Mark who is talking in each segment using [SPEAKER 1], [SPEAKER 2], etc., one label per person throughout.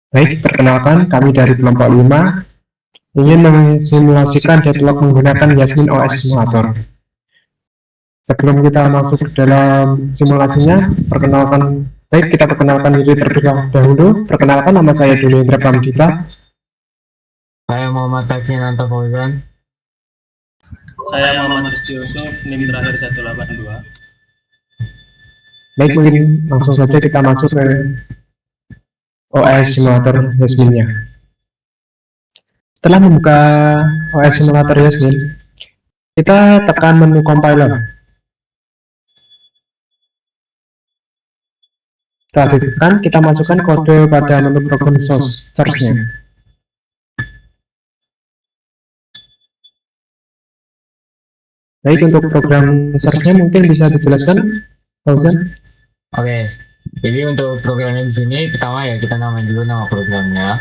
[SPEAKER 1] Baik, perkenalkan kami dari kelompok 5 ingin mensimulasikan deadlock menggunakan Yasmin OS Simulator. Sebelum kita masuk ke dalam simulasinya, kita perkenalkan diri terlebih dahulu. Perkenalkan, nama saya Doni Indra Pramdita.
[SPEAKER 2] Saya Muhammad Takinanto Fauzan.
[SPEAKER 3] Saya Muhammad Rizky Yusuf, NIM terakhir 182.
[SPEAKER 1] Baik, mungkin langsung saja kita masuk ke OS Simulator Yasminnya. Setelah membuka OS Simulator Yasmin, kita tekan menu compiler. Setelah ditekan, kita masukkan kode pada menu program source-nya. Baik, untuk program source-nya mungkin bisa dijelaskan, Fauzan?
[SPEAKER 2] Oke, jadi untuk programnya di sini pertama ya kita namain dulu nama programnya.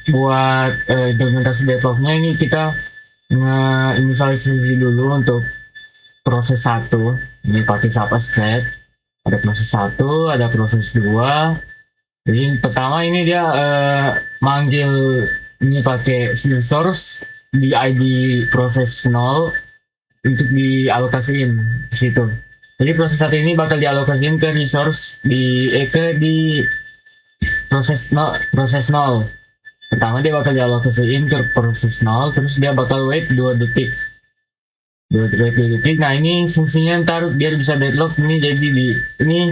[SPEAKER 2] Buat implementasi deadlocknya ini kita nge-inisialisasi dulu untuk proses 1. Ini pakai substrate. Ada proses 1, ada proses 2. Jadi pertama ini dia manggil ini pakai source di ID proses 0 untuk dialokasiin di situ. Jadi proses 1 ini bakal dialokasiin ke resource di proses 0. Pertama dia bakal dialokasiin ke proses 0, terus dia bakal wait 2 detik. Nah ini fungsinya ntar biar bisa deadlock ini, jadi ini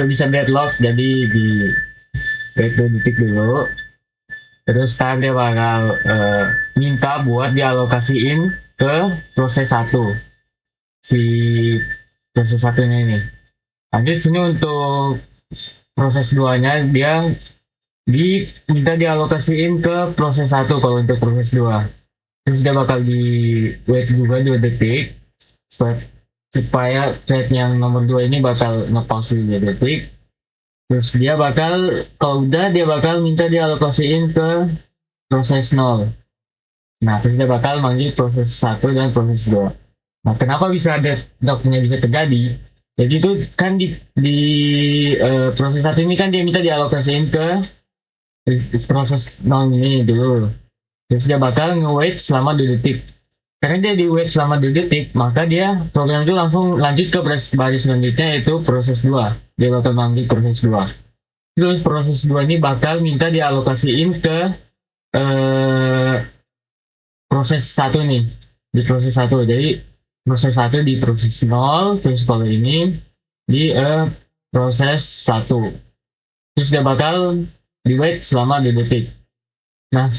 [SPEAKER 2] bisa deadlock, jadi di wait 2 detik dulu. Terus ntar dia bakal minta buat dialokasiin ke proses 1 si proses 1-nya ini. Lanjut sini untuk proses 2-nya dia minta dialokasiin ke proses 1 kalau untuk proses 2. Terus dia bakal di wait juga 2 detik supaya thread yang nomor 2 ini bakal nge-pause 2 detik. Terus dia bakal, kalau udah dia bakal minta dialokasiin ke proses 0. Nah, terus dia bakal manggil proses 1 dan proses 2. Nah, kenapa bisa deadlocknya bisa terjadi? Jadi itu kan di proses 1 ini kan dia minta dialokasiin ke proses 0 ini dulu. Terus dia bakal nge-wait selama 2 detik. Karena dia di-wait selama 2 detik, maka dia program itu langsung lanjut ke baris selanjutnya, yaitu proses 2. Dia bakal manggil proses 2. Terus proses 2 ini bakal minta dialokasiin ke proses 1 nih. Di proses 1. Jadi proses 1 di proses 0, terus kalau ini di proses 1. Terus dia bakal di wait selama 2 detik. Nah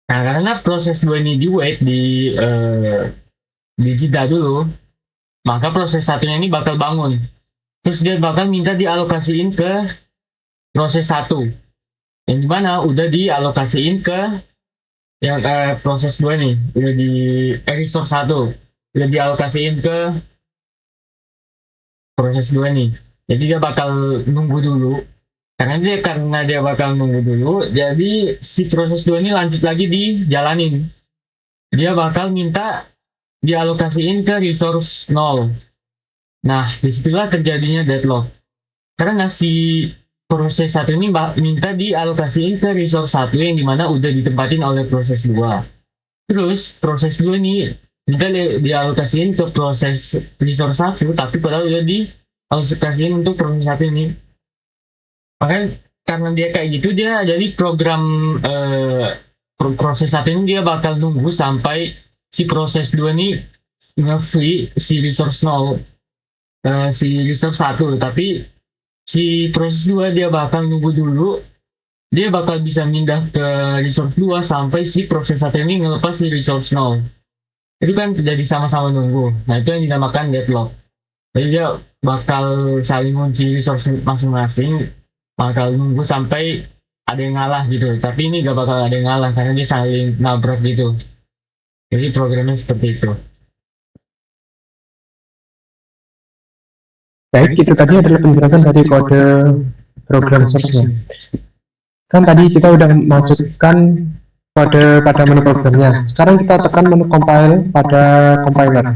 [SPEAKER 2] karena proses 2 ini di wait di jeda dulu, maka proses 1-nya ini bakal bangun. Terus dia bakal minta dialokasiin ke proses 1. Yang dimana udah dialokasiin ke yang proses 2 nih, udah di resource 1 udah dialokasiin ke proses 2 nih. Jadi dia bakal nunggu dulu. Karena dia bakal nunggu dulu, jadi si proses 2 ini lanjut lagi dijalanin. Dia bakal minta dialokasiin ke resource 0. Nah, disitulah terjadinya deadlock. Karena si proses 1 ini minta dialokasiin ke resource 1 yang dimana udah ditempatin oleh proses 2. Terus proses 2 ini minta dialokasiin ke proses resource 1, tapi padahal udah dialokasiin untuk proses 1 ini. Makanya karena dia kayak gitu, dia jadi program proses 1 ini dia bakal nunggu sampai si proses 2 ini nge-free si resource 0, si resource 1, tapi si proses 2 dia bakal nunggu dulu. Dia bakal bisa pindah ke resource 2 sampai si proses 1 ini ngelepas si resource 0. Itu kan jadi sama-sama nunggu. Nah, itu yang dinamakan deadlock. Jadi dia bakal saling kunci resource masing-masing, bakal nunggu sampai ada yang ngalah gitu. Tapi ini gak bakal ada yang ngalah karena dia saling nabrak gitu. Jadi programnya seperti itu.
[SPEAKER 1] Baik, itu tadi adalah penjelasan dari kode program source-nya. Kan tadi kita udah masukkan kode pada menu programnya. Sekarang kita tekan menu compile pada compiler.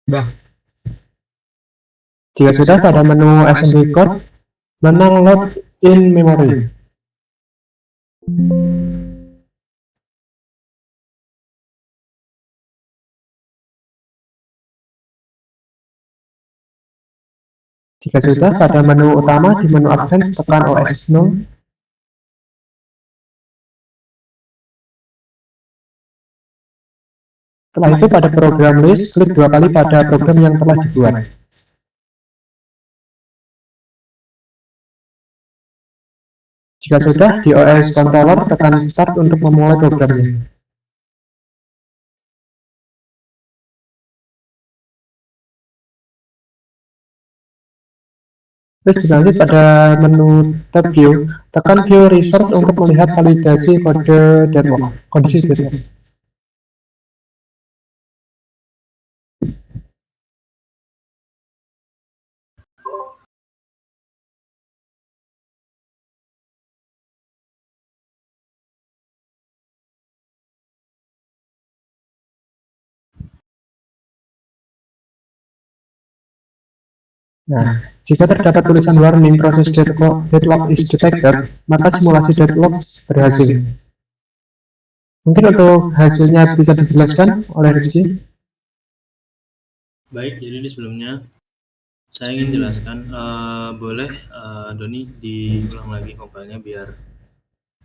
[SPEAKER 2] Udah.
[SPEAKER 1] Jika sudah, pada menu assembly code, menang load in memory. Jika sudah, pada menu utama di menu advance tekan OS 0. Setelah itu pada program list, klik 2 kali pada program yang telah dibuat. Jika sudah, di OS controller tekan start untuk memulai programnya. Terus dilanjut pada menu tab view, tekan view resource untuk melihat validasi kode deadlock, kondisi deadlock. Nah, jika terdapat tulisan warning proses deadlock is detected, maka simulasi deadlock berhasil. Mungkin untuk hasilnya bisa dijelaskan oleh Rizky?
[SPEAKER 3] Baik, jadi di sebelumnya saya ingin jelaskan, boleh Doni diulang lagi kompilnya biar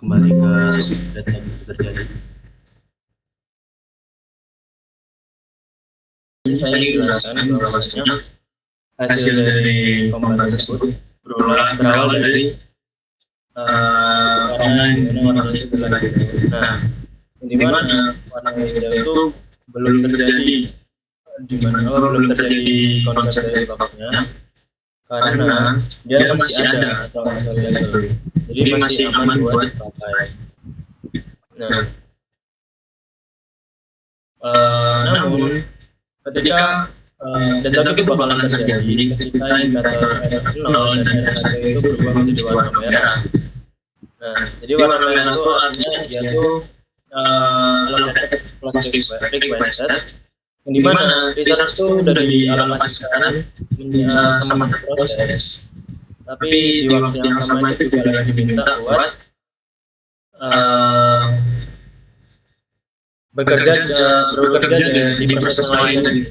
[SPEAKER 3] kembali ke data yang terjadi. Saya ingin jelaskan bahwasanya hasil dari kompil tersebut berawal dari warna yang warna itu berlanjut. Nah, di mana warna hijau itu belum terjadi, di mana belum terjadi konsep dari bloknya, karena dia masih ada atau legal, jadi masih aman buat dipakai. Nah, namun ketika deadlock itu bakalan terjadi ketika indikator R0 dan R1 itu berubah menjadi warna merah. Nah, jadi warna merah itu artinya dia tuh allocated plus requested, yang dimana resource itu udah dialokasikan sama proses, tapi di waktu yang sama itu juga lagi diminta buat bekerja di proses lain.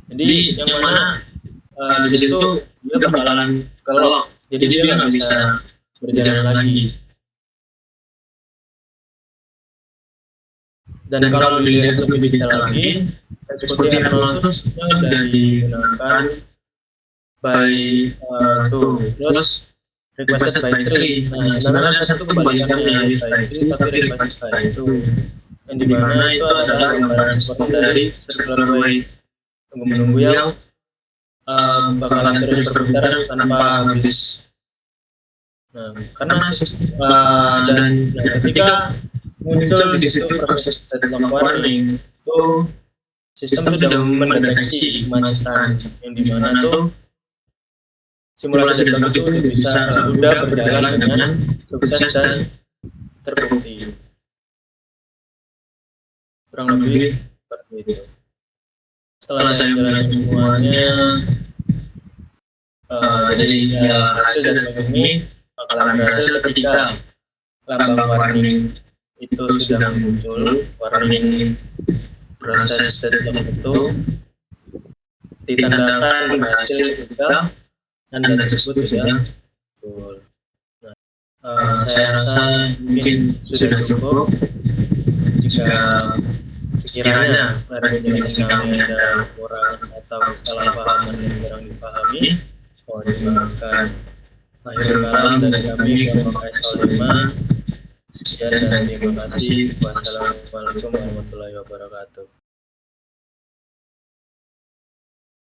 [SPEAKER 3] Jadi yang mana di situ dia bakalan kelok, jadi dia nggak bisa berjalan lagi. Dan kalau dilihat lebih detail lagi, seperti R0 itu sudah digunakan by terus requested by tree. Nah, sebenarnya satu kebalikannya dari by tree tapi requested by two, yang dimana itu adalah gambaran seperti dari circular way, menunggu yang bakalan terus berputar tanpa habis. Nah, karena dan ketika muncul di situ proses deadlock warning, itu sistem sudah mendeteksi kemacetan, yang dimana tuh simulasi deadlock itu bisa mudah berjalan dengan sukses dan terbukti. Kurang lebih seperti itu. Setelah saya menjalani semuanya, jadi ya hasil dari ini bakalan berhasil ketika lambang warning itu sudah muncul, warning proses deadlock itu ditandakan berhasil ketika anda tersebut sudah muncul. Nah, saya rasa mungkin sudah cukup. Jika sekiranya klarifikasi kami ada kurang atau salah paham yang kurang dipahami, mohon dimaafkan. Akhir kalam dari kami Kelompok S05. Sekian dan terima kasih. Wassalamualaikum warahmatullahi wabarakatuh.